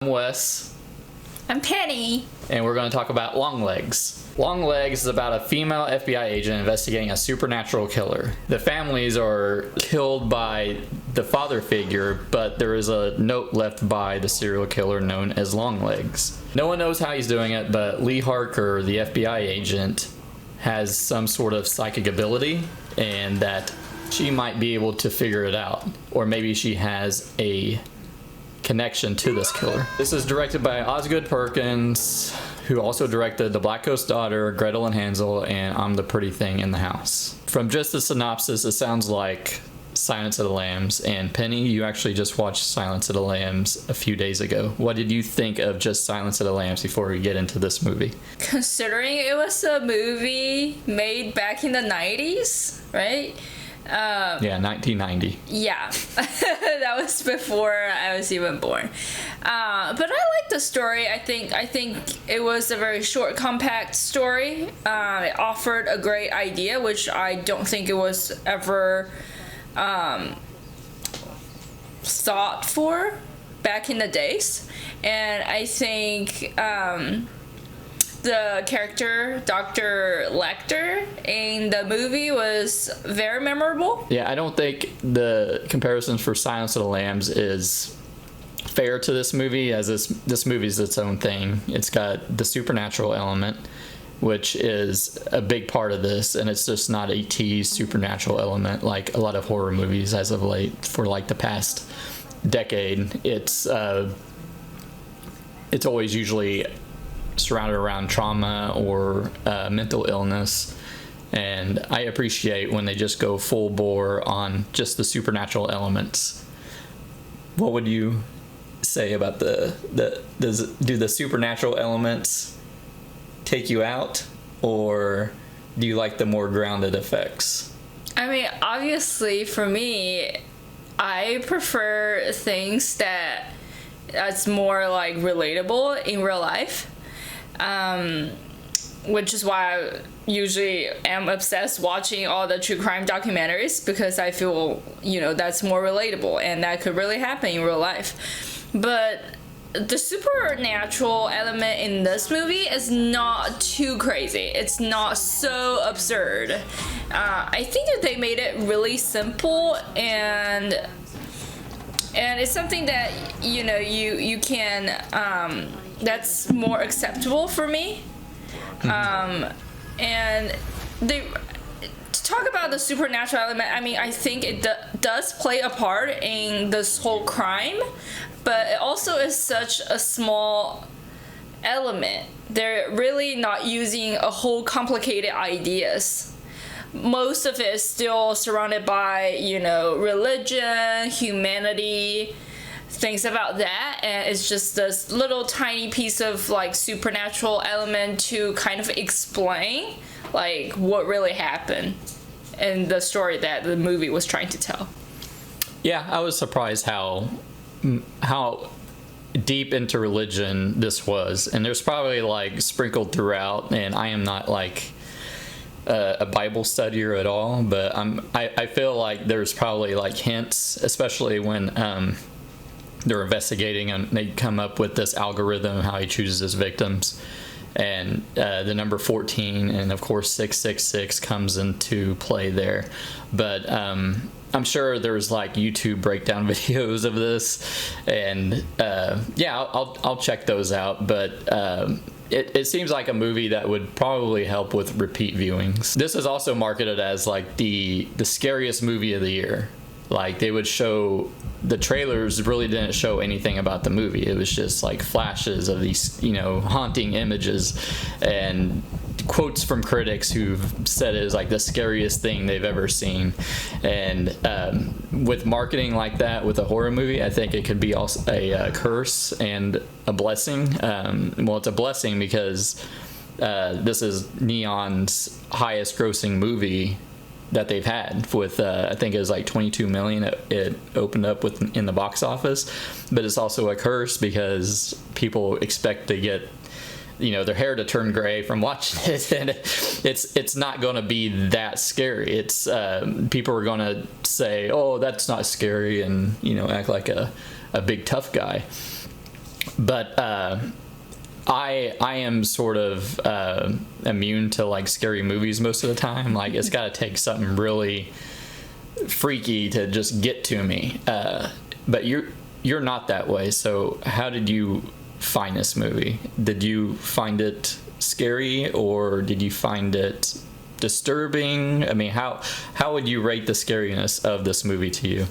I'm Wes. I'm Penny. And we're going to talk about Longlegs. Longlegs is about a female FBI agent investigating a supernatural killer. The families are killed by the father figure, but there is a note left by the serial killer known as Longlegs. No one knows how he's doing it, but Lee Harker, the FBI agent, has some sort of psychic ability, and that she might be able to figure it out. Or maybe she has a connection to this killer. This is directed by Osgood Perkins, who also directed The Black Coat's Daughter, Gretel and Hansel, and I'm the Pretty Thing in the House. From just the synopsis, it sounds like Silence of the Lambs. And Penny, you actually just watched Silence of the Lambs a few days ago. What did you think of just Silence of the Lambs before we get into this movie? Considering it was a movie made back in the 90s, right? Yeah, 1990. Yeah, that was before I was even born. But I like the story. I think it was a very short, compact story. It offered a great idea, which I don't think it was ever thought for back in the days. And I think the character, Dr. Lecter, in the movie was very memorable. Yeah, I don't think the comparisons for Silence of the Lambs is fair to this movie, as this movie is its own thing. It's got the supernatural element, which is a big part of this, and it's just not a teased supernatural element like a lot of horror movies as of late for like the past decade. It's always usually surrounded around trauma or mental illness, and I appreciate when they just go full bore on just the supernatural elements. What would you say about do the supernatural elements take you out, or do you like the more grounded effects? I mean, obviously for me, I prefer things that's more like relatable in real life. Which is why I usually am obsessed watching all the true crime documentaries, because I feel, that's more relatable and that could really happen in real life. But the supernatural element in this movie is not too crazy. It's not so absurd. I think that they made it really simple, and it's something that, you can, that's more acceptable for me. And to talk about the supernatural element, I mean, I think it does play a part in this whole crime, but it also is such a small element. They're really not using a whole complicated ideas. Most of it is still surrounded by, religion, humanity, things about that, and it's just this little tiny piece of like supernatural element to kind of explain like what really happened in the story that the movie was trying to tell. Yeah, I was surprised how deep into religion this was, and there's probably like sprinkled throughout, and I am not like a Bible studier at all, but I feel like there's probably like hints, especially when they're investigating and they come up with this algorithm how he chooses his victims, and the number 14 and of course 666 comes into play there. But I'm sure there's like YouTube breakdown videos of this, and I'll check those out. But it seems like a movie that would probably help with repeat viewings. This is also marketed as like the scariest movie of the year. Like, they would show, the trailers really didn't show anything about the movie. It was just like flashes of these, haunting images and quotes from critics who've said it is like the scariest thing they've ever seen. And with marketing like that with a horror movie, I think it could be also a curse and a blessing. Well, it's a blessing because this is Neon's highest grossing movie that they've had, with I think it was like 22 million it opened up with in the box office. But it's also a curse because people expect to get their hair to turn gray from watching it, and it's not going to be that scary. It's people are going to say, oh, that's not scary, and act like a big tough guy. but I am sort of immune to like scary movies most of the time. Like it's got to take something really freaky to just get to me. But you're not that way. So how did you find this movie? Did you find it scary or did you find it disturbing? I mean, how would you rate the scariness of this movie to you?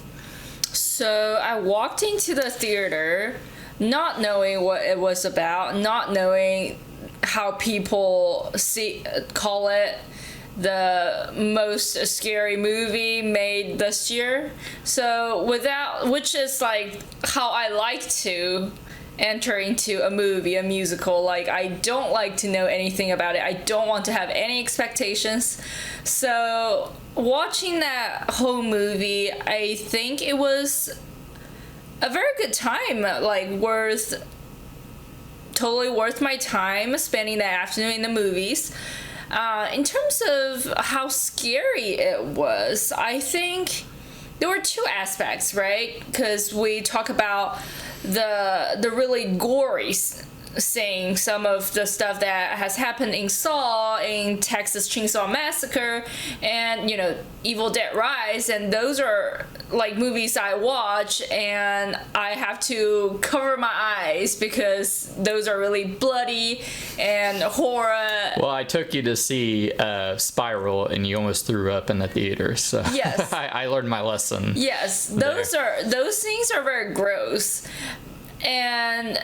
So I walked into the theater not knowing what it was about, not knowing how people call it the most scary movie made this year. So which is like how I like to enter into a movie, a musical. Like I don't like to know anything about it. I don't want to have any expectations. So watching that whole movie, I think it was a very good time, like totally worth my time spending that afternoon in the movies. In terms of how scary it was, I think there were two aspects, right? Because we talk about the really gory seeing some of the stuff that has happened in Saw, in Texas Chainsaw Massacre, and Evil Dead Rise, and those are like movies I watch and I have to cover my eyes because those are really bloody and horror. Well, I took you to see Spiral and you almost threw up in the theater, so yes. I learned my lesson. Yes, those things are very gross, and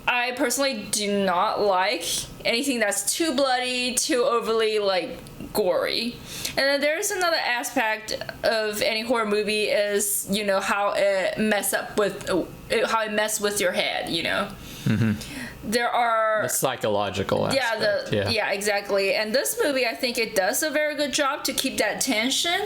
I personally do not like anything that's too bloody, too overly like gory. And then there's another aspect of any horror movie is how it messes with your head. Mm-hmm. There are the psychological aspect. Yeah, exactly. And this movie, I think it does a very good job to keep that tension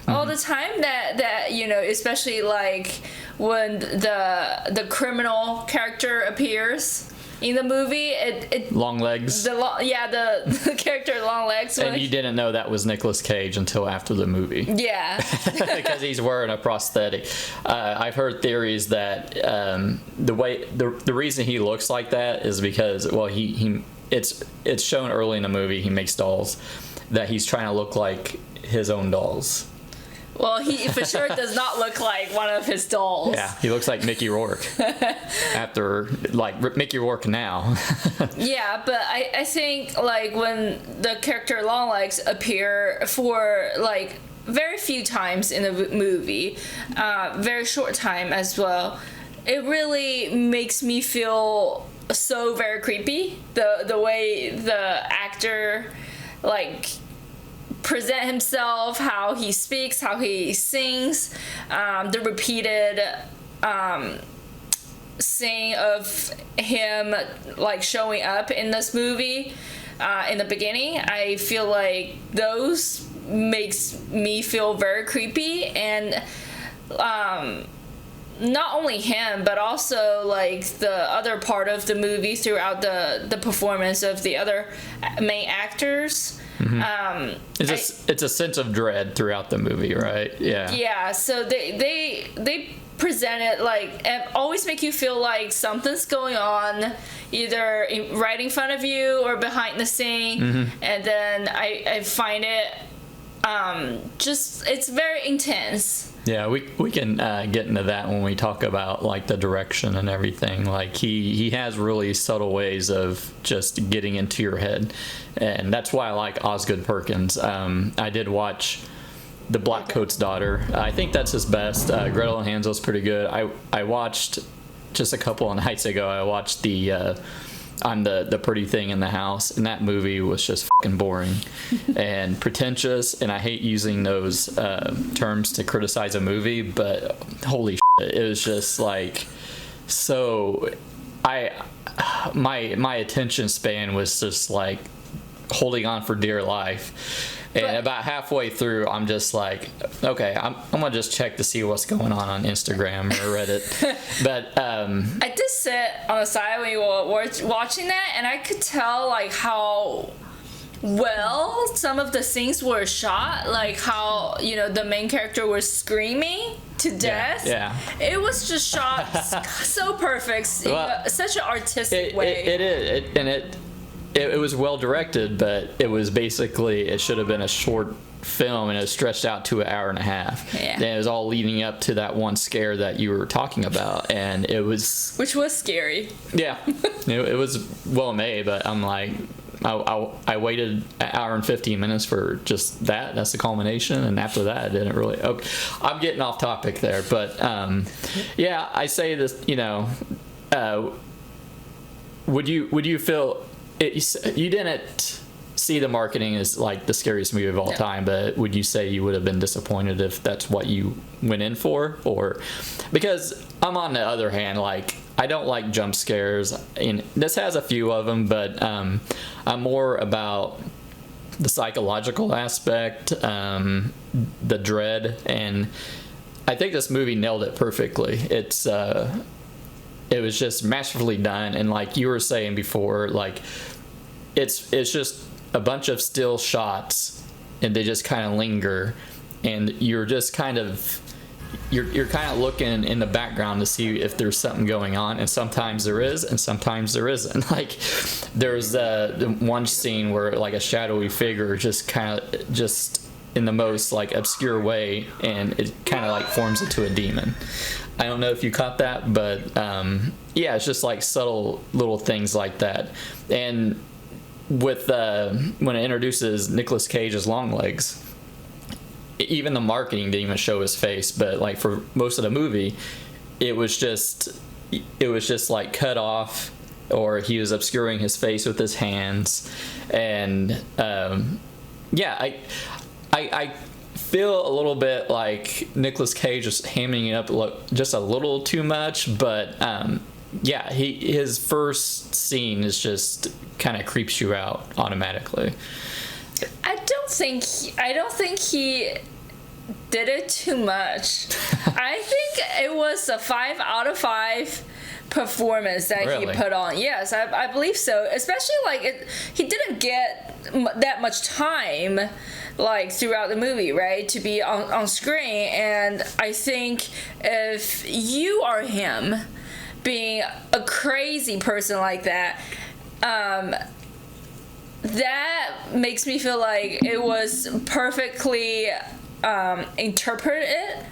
all the time. That especially like when the criminal character appears in the movie, Longlegs. The character Longlegs. And you didn't know that was Nicolas Cage until after the movie. Yeah. Because he's wearing a prosthetic. I've heard theories that the reason he looks like that is because it's shown early in the movie, he makes dolls, that he's trying to look like his own dolls. Well, he for sure does not look like one of his dolls. Yeah, he looks like Mickey Rourke. After, like, Mickey Rourke now. Yeah, but I think, like, when the character Longlegs appear for, like, very few times in the movie, very short time as well, it really makes me feel so very creepy. The way the actor, like, present himself, how he speaks, how he sings, the repeated scene of him like showing up in this movie in the beginning. I feel like those makes me feel very creepy, and not only him but also like the other part of the movie throughout the performance of the other main actors. Mm-hmm. It's a sense of dread throughout the movie, right? Yeah. Yeah. So they present it like and always make you feel like something's going on, either right in front of you or behind the scene. Mm-hmm. And then I find it just it's very intense. Yeah, we can get into that when we talk about like the direction and everything. Like he has really subtle ways of just getting into your head, and that's why I like Osgood Perkins. I did watch The Blackcoat's Daughter. I think that's his best. Gretel and Hansel's pretty good. I watched just a couple of nights ago. I watched the I'm the pretty thing in the house, and that movie was just fucking boring and pretentious, and I hate using those terms to criticize a movie, but holy shit, it was just like so my attention span was just like holding on for dear life. And about halfway through, I'm just like, okay, I'm gonna just check to see what's going on Instagram or Reddit. But I did sit on the side when you were watching that, and I could tell like how well some of the scenes were shot, like how, you know, the main character was screaming to death. Yeah. It was just shot so perfect, Well, such an artistic way. It is. It was well directed, but it was basically, it should have been a short film, and it was stretched out to an hour and a half. Yeah. And it was all leading up to that one scare that you were talking about, and it was... Which was scary. Yeah. It was well made, but I'm like... I waited an hour and 15 minutes for just that. That's the culmination, and after that, I didn't really... Okay, I'm getting off topic there, but yeah, I say this, you know... would you feel... you didn't see the marketing as like the scariest movie of all time, but would you say you would have been disappointed if that's what you went in for? Or because I'm on the other hand, like, I don't like jump scares, and this has a few of them, but I'm more about the psychological aspect, the dread, and I think this movie nailed it perfectly. It was just masterfully done, and like you were saying before, like it's just a bunch of still shots, and they just kind of linger, and you're just kind of you're kind of looking in the background to see if there's something going on, and sometimes there is, and sometimes there isn't. Like there's the one scene where like a shadowy figure just kind of just in the most like obscure way, and it kind of like forms into a demon. I don't know if you caught that, but yeah, it's just like subtle little things like that. And with when it introduces Nicolas Cage as Longlegs, even the marketing didn't even show his face, but like for most of the movie, it was just like cut off, or he was obscuring his face with his hands, and yeah, I feel a little bit like Nicolas Cage is hamming it up just a little too much, but yeah, his first scene is just kind of creeps you out automatically. I don't think he did it too much. I think it was a 5 out of 5 performance that Really? he put on. Yes, I believe so. Especially like he didn't get that much time like throughout the movie, right, to be on screen. And I think if you are him, being a crazy person like that, that makes me feel like it was perfectly interpreted.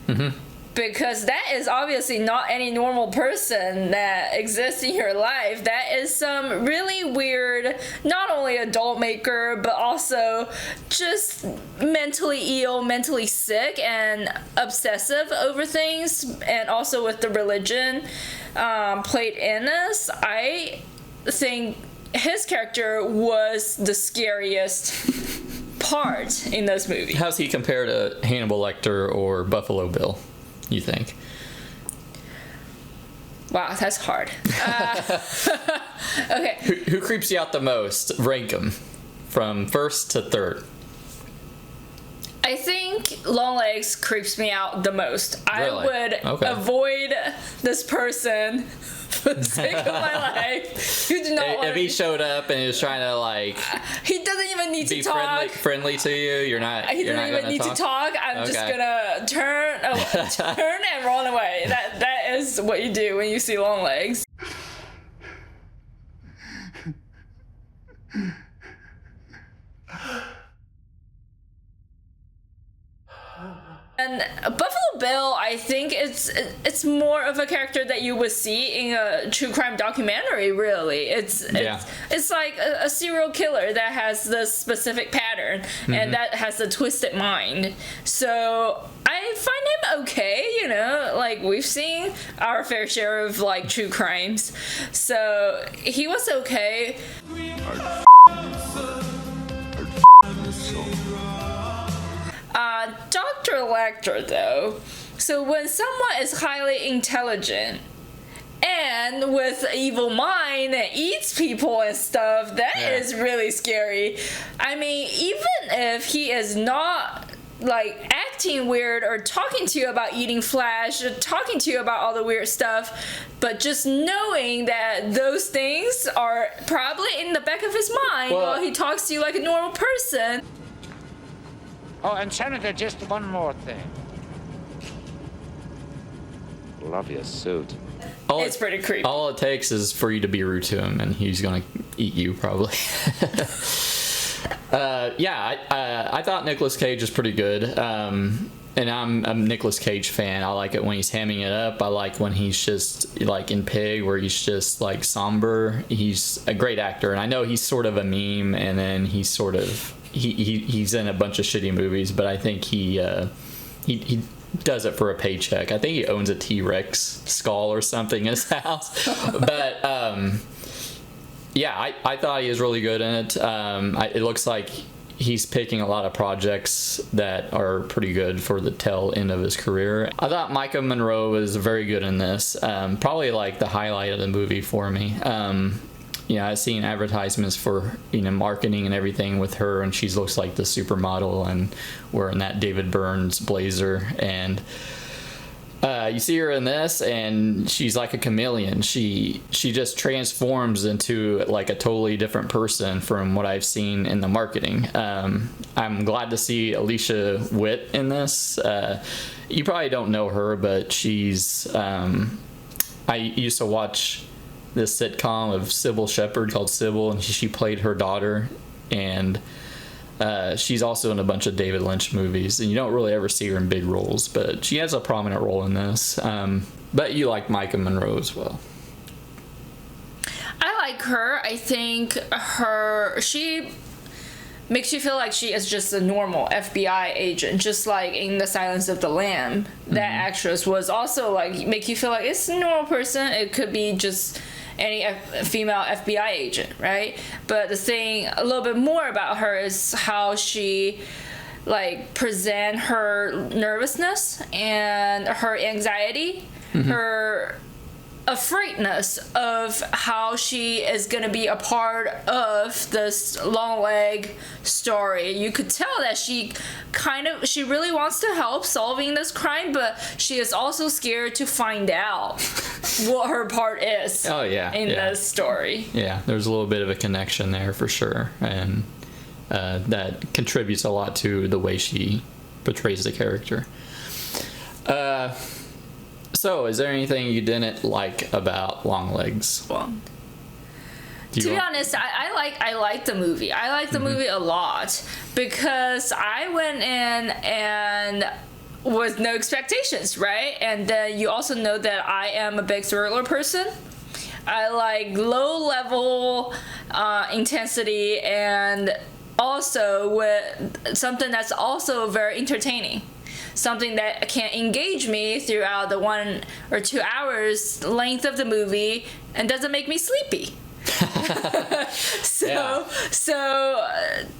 Mm-hmm. Because that is obviously not any normal person that exists in your life. That is some really weird, not only adult maker, but also just mentally ill, mentally sick, and obsessive over things. And also with the religion played in this, I think his character was the scariest part in this movie. How's he compared to Hannibal Lecter or Buffalo Bill, you think? Wow, that's hard. Okay. Who creeps you out the most? Rank them from first to third. I think Longlegs creeps me out the most. Really? I would avoid this person for the sake of my life. You do not want If he showed up and he was trying to like, he doesn't even need to be talk. friendly to you, you're not. He you're doesn't not even need talk? to talk. I'm just gonna turn and run away. That is what you do when you see Longlegs. And Buffalo Bill, I think it's more of a character that you would see in a true crime documentary. Really, it's like a serial killer that has this specific pattern, mm-hmm. and that has a twisted mind. So I find him okay. You know, like we've seen our fair share of like true crimes, so he was okay. Dr. Lecter, though. So when someone is highly intelligent and with evil mind and eats people and stuff, that is really scary. I mean, even if he is not like acting weird or talking to you about eating flesh or talking to you about all the weird stuff, but just knowing that those things things are probably in the back of his mind while he talks to you like a normal person. Oh, and Senator, just one more thing. Love your suit. It's pretty creepy. All it takes is for you to be rude to him, and he's gonna eat you probably. I thought Nicolas Cage is pretty good. And I'm a Nicolas Cage fan. I like it when he's hamming it up. I like when he's just like in Pig, where he's just like somber. He's a great actor, and I know he's sort of a meme, and then he's sort of he's in a bunch of shitty movies, but I think he does it for a paycheck. I think he owns a T-Rex skull or something in his house. But I thought he was really good in it. It looks like he's picking a lot of projects that are pretty good for the tail end of his career. I thought Micah Monroe was very good in this. Probably like the highlight of the movie for me. I've seen advertisements for marketing and everything with her, and she looks like the supermodel and wearing that David Burns blazer. And you see her in this, and she's like a chameleon. She just transforms into like a totally different person from what I've seen in the marketing. I'm glad to see Alicia Witt in this. You probably don't know her, but she's I used to watch this sitcom of Sybil Shepherd called Sybil, and she played her daughter, and she's also in a bunch of David Lynch movies, and you don't really ever see her in big roles, but she has a prominent role in this. But you like Micah Monroe as well. I like her. I think she makes you feel like she is just a normal FBI agent, just like in The Silence of the Lamb. That actress was also like make you feel like it's a normal person. It could be just any female FBI agent, right? But the thing a little bit more about her is how she like present her nervousness and her anxiety, her afraidness of how she is going to be a part of this long leg story. You could tell that she really wants to help solving this crime, but she is also scared to find out what her part is in this story. Yeah, there's a little bit of a connection there for sure, and that contributes a lot to the way she portrays the character. So, is there anything you didn't like about Longlegs? Well, to be honest, I like the movie. I like the movie a lot because I went in and with no expectations, right? And then you also know that I am a big thriller person. I like low level intensity, and also with something that's also very entertaining. Something that can engage me throughout the 1 or 2 hours length of the movie and doesn't make me sleepy. So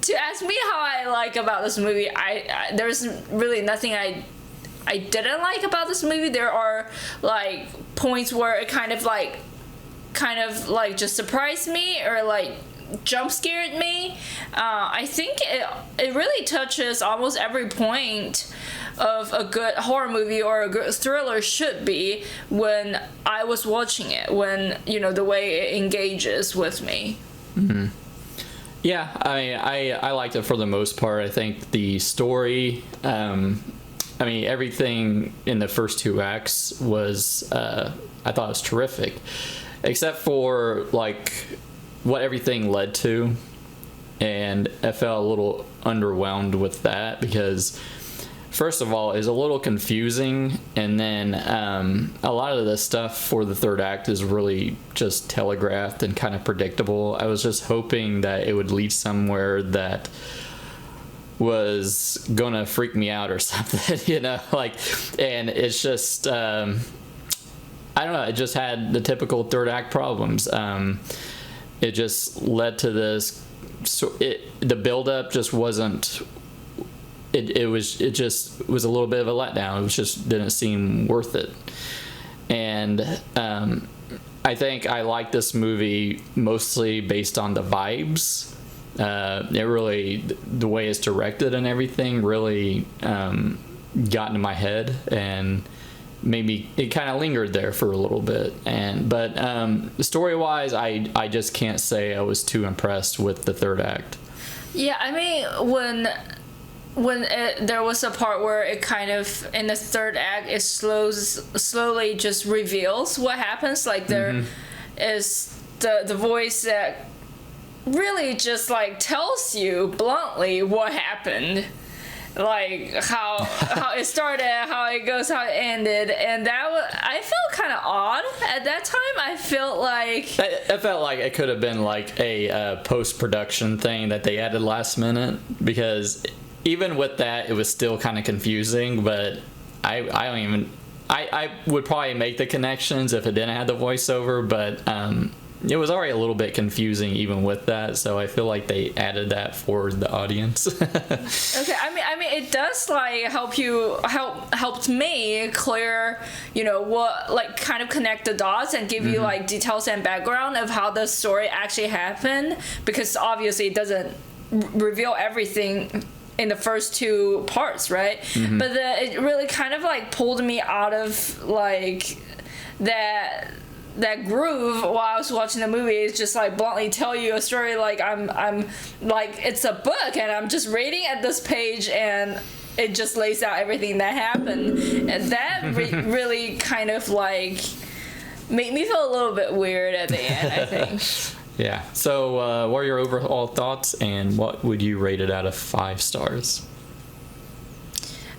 to ask me how I like about this movie, there's really nothing I didn't like about this movie. There are like points where it kind of like just surprised me or like jump scared me. I think it really touches almost every point of a good horror movie or a good thriller should be when I was watching it, when the way it engages with me. Yeah, I liked it for the most part. I think the story, everything in the first 2 acts was I thought was terrific, except for like what everything led to, and I felt a little underwhelmed with that because first of all, it's a little confusing, and then a lot of the stuff for the 3rd act is really just telegraphed and kind of predictable. I was just hoping that it would lead somewhere that was gonna freak me out or something, and it's just I don't know, it just had the typical 3rd act problems. It just led to this, the build-up just wasn't, it just was a little bit of a letdown. It just didn't seem worth it. And I think I like this movie mostly based on the vibes. It really, the way it's directed and everything really got into my head, and maybe it kind of lingered there for a little bit. But story-wise, I just can't say I was too impressed with the third act. Yeah, I mean, there was a part where it kind of, in the third act, it slowly just reveals what happens. Like, there is the voice that really just, like, tells you bluntly what happened. Like, how it started, how it goes, how it ended. And I felt kind of odd at that time. I felt like it could have been like a post-production thing that they added last minute, because even with that, it was still kind of confusing. But I would probably make the connections if it didn't have the voiceover, but it was already a little bit confusing even with that, so I feel like they added that for the audience. Okay, I mean, it does like helped me clear, what, like, kind of connect the dots and give you like details and background of how the story actually happened, because obviously it doesn't reveal everything in the first two parts, right? But it really kind of like pulled me out of like that groove while I was watching the movie. Is just like bluntly tell you a story like I'm like it's a book and I'm just reading at this page and it just lays out everything that happened, and that really kind of like made me feel a little bit weird at the end, I think. Yeah. So what are your overall thoughts, and what would you rate it out of 5 stars?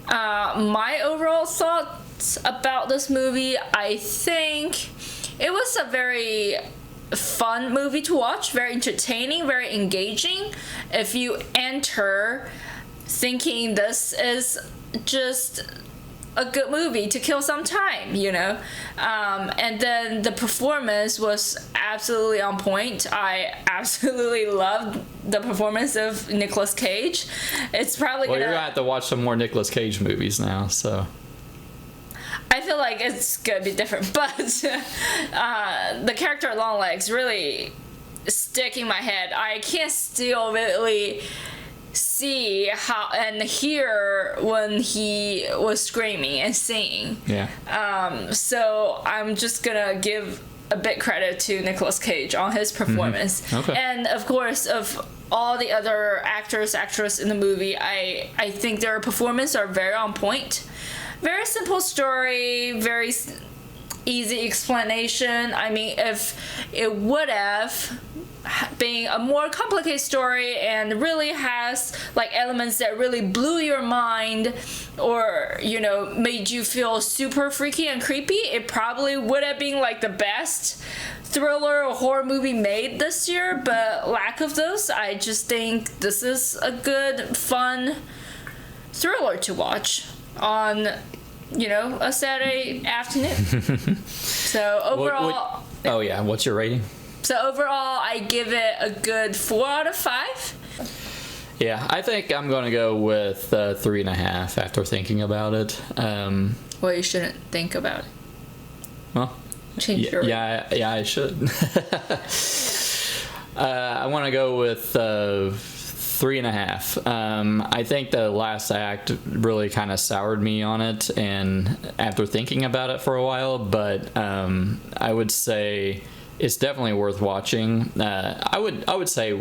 My overall thoughts about this movie, I think it was a very fun movie to watch, very entertaining, very engaging. If you enter thinking this is just a good movie to kill some time, and then the performance was absolutely on point. I absolutely loved the performance of Nicolas Cage. It's probably you're gonna have to watch some more Nicolas Cage movies now, so I feel like it's gonna be different, but the character Longlegs really stick in my head. I can't still really see how and hear when he was screaming and singing. Yeah. So I'm just gonna give a big credit to Nicolas Cage on his performance. Okay. And of course, of all the other actress in the movie, I think their performances are very on point. Very simple story, very easy explanation. I mean, if it would have been a more complicated story and really has like elements that really blew your mind or, made you feel super freaky and creepy, it probably would have been like the best thriller or horror movie made this year. But lack of those, I just think this is a good, fun thriller to watch on, a Saturday afternoon. So overall... what's your rating? So overall, I give it a good 4 out of 5. Yeah, I think I'm going to go with 3.5 after thinking about it. Well, you shouldn't think about it. Well, change your rating. Yeah, I should. I want to go with 3.5. I think the last act really kind of soured me on it, and after thinking about it for a while, but I would say it's definitely worth watching. I wouldn't say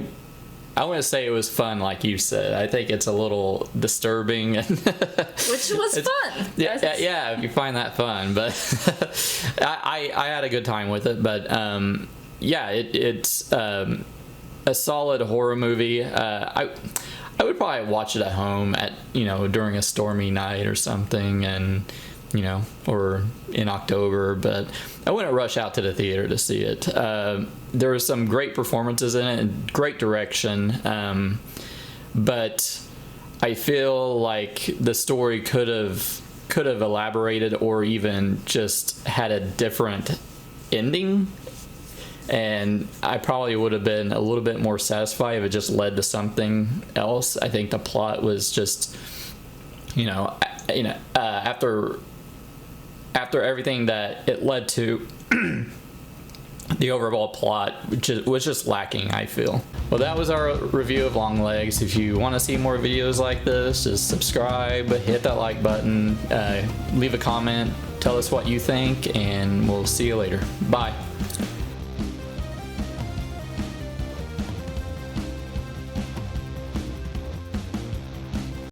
it was fun like you said. I think it's a little disturbing. Which was fun. Yeah, if you find that fun. But I had a good time with it. But it's a solid horror movie. I would probably watch it at home at during a stormy night or something, and or in October, but I wouldn't rush out to the theater to see it. There were some great performances in it and great direction, but I feel like the story could have elaborated or even just had a different ending, and I probably would have been a little bit more satisfied if it just led to something else. I think the plot was just after everything that it led to, the overall plot was just lacking, I feel. Well, that was our review of Longlegs. If you want to see more videos like this, just subscribe, hit that like button, leave a comment, tell us what you think, and we'll see you later. Bye.